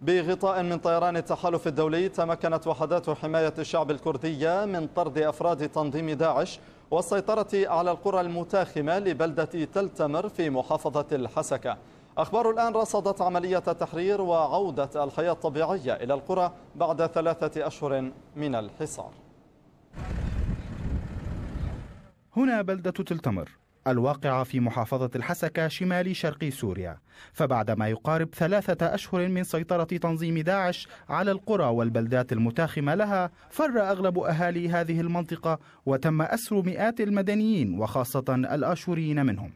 بغطاء من طيران التحالف الدولي تمكنت وحدات حماية الشعب الكردية من طرد أفراد تنظيم داعش والسيطرة على القرى المتاخمة لبلدة تل تمر في محافظة الحسكة. أخبار الآن رصدت عملية تحرير وعودة الحياة الطبيعية إلى القرى بعد 3 أشهر من الحصار. هنا بلدة تل تمر الواقعة في محافظة الحسكة شمال شرق سوريا، فبعد ما يقارب 3 أشهر من سيطرة تنظيم داعش على القرى والبلدات المتاخمة لها، فر أغلب أهالي هذه المنطقة وتم أسر مئات المدنيين وخاصة الآشوريين منهم.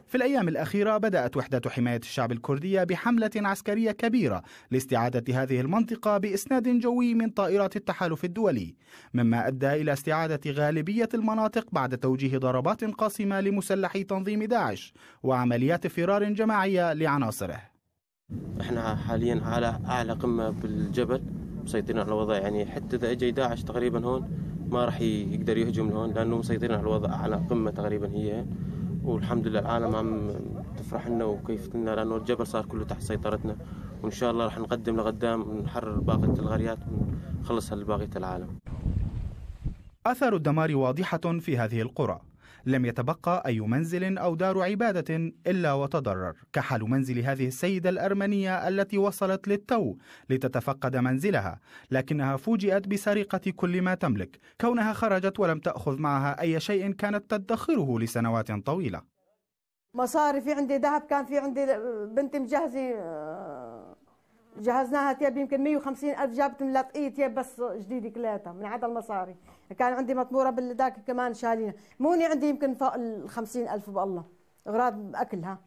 في الأيام الأخيرة بدأت وحدة حماية الشعب الكردية بحملة عسكرية كبيرة لاستعادة هذه المنطقة بإسناد جوي من طائرات التحالف الدولي، مما أدى إلى استعادة غالبية المناطق بعد توجيه ضربات قاصمة لمسلحي تنظيم داعش وعمليات فرار جماعية لعناصره. احنا حاليا على أعلى قمة بالجبل مسيطرين على الوضع، يعني حتى إذا أجي داعش تقريبا هون ما راح يقدر يهجم لهون لأنه مسيطرين على الوضع على قمة تقريبا هي، والحمد لله العالم عم تفرح لنا وكيف لنا لأنه الجبل صار كله تحت سيطرتنا، وإن شاء الله رح نقدم لقدام ونحرر باقة الغريات ونخلصها لباقية العالم. آثار الدمار واضحة في هذه القرى، لم يتبقى أي منزل أو دار عبادة إلا وتضرر، كحال منزل هذه السيدة الأرمنية التي وصلت للتو لتتفقد منزلها، لكنها فوجئت بسرقة كل ما تملك كونها خرجت ولم تأخذ معها أي شيء كانت تدخره لسنوات طويلة. مصاري، في عندي ذهب، كان في عندي بنتي مجهزة جهزناها تياب يمكن 150,000، جابت ملطقية تياب بس جديدة كلياتها من عدد المصاري. كان عندي مطمورة بالذاك كمان شالينا، موني عندي يمكن فوق 50,000 بالله أغراض أكلها.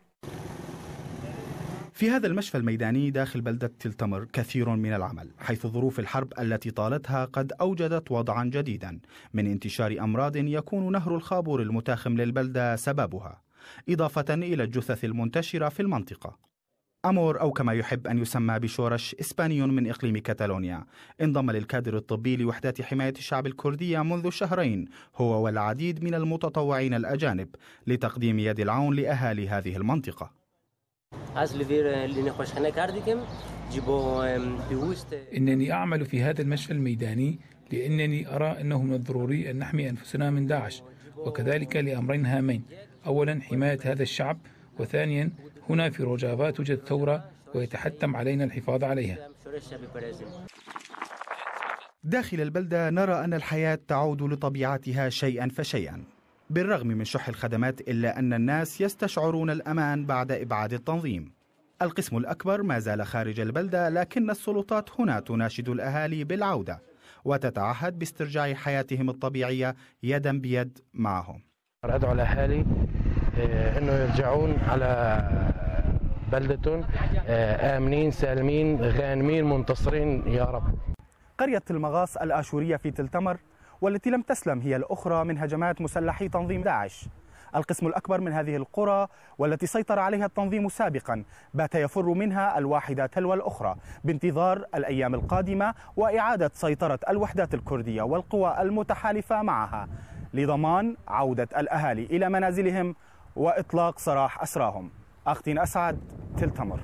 في هذا المشفى الميداني داخل بلدة تل تمر كثير من العمل، حيث ظروف الحرب التي طالتها قد أوجدت وضعا جديدا من انتشار أمراض يكون نهر الخابور المتاخم للبلدة سببها، إضافة إلى الجثث المنتشرة في المنطقة. أمور أو كما يحب أن يسمى بشورش، إسباني من إقليم كاتالونيا، انضم للكادر الطبي لوحدات حماية الشعب الكردية منذ شهرين هو والعديد من المتطوعين الأجانب لتقديم يد العون لأهالي هذه المنطقة. إنني أعمل في هذا المشفى الميداني لأنني أرى أنه من الضروري أن نحمي أنفسنا من داعش، وكذلك لأمرين هامين: أولا حماية هذا الشعب، وثانيا هنا في روجافا توجد ثورة ويتحتم علينا الحفاظ عليها. داخل البلدة نرى أن الحياة تعود لطبيعتها شيئا فشيئا، بالرغم من شح الخدمات إلا أن الناس يستشعرون الأمان بعد إبعاد التنظيم. القسم الأكبر ما زال خارج البلدة، لكن السلطات هنا تناشد الأهالي بالعودة وتتعهد باسترجاع حياتهم الطبيعية يدا بيد معهم. أدعو الأهالي أنه يرجعون على بلدتهم آمنين سالمين غانمين منتصرين يا رب. قرية المغاص الآشورية في تل تمر والتي لم تسلم هي الأخرى من هجمات مسلحي تنظيم داعش. القسم الأكبر من هذه القرى والتي سيطر عليها التنظيم سابقا بات يفر منها الواحدة تلو الأخرى بانتظار الأيام القادمة وإعادة سيطرة الوحدات الكردية والقوى المتحالفة معها لضمان عودة الأهالي إلى منازلهم وإطلاق سراح أسراهم. أختين أسعد، تل تمر.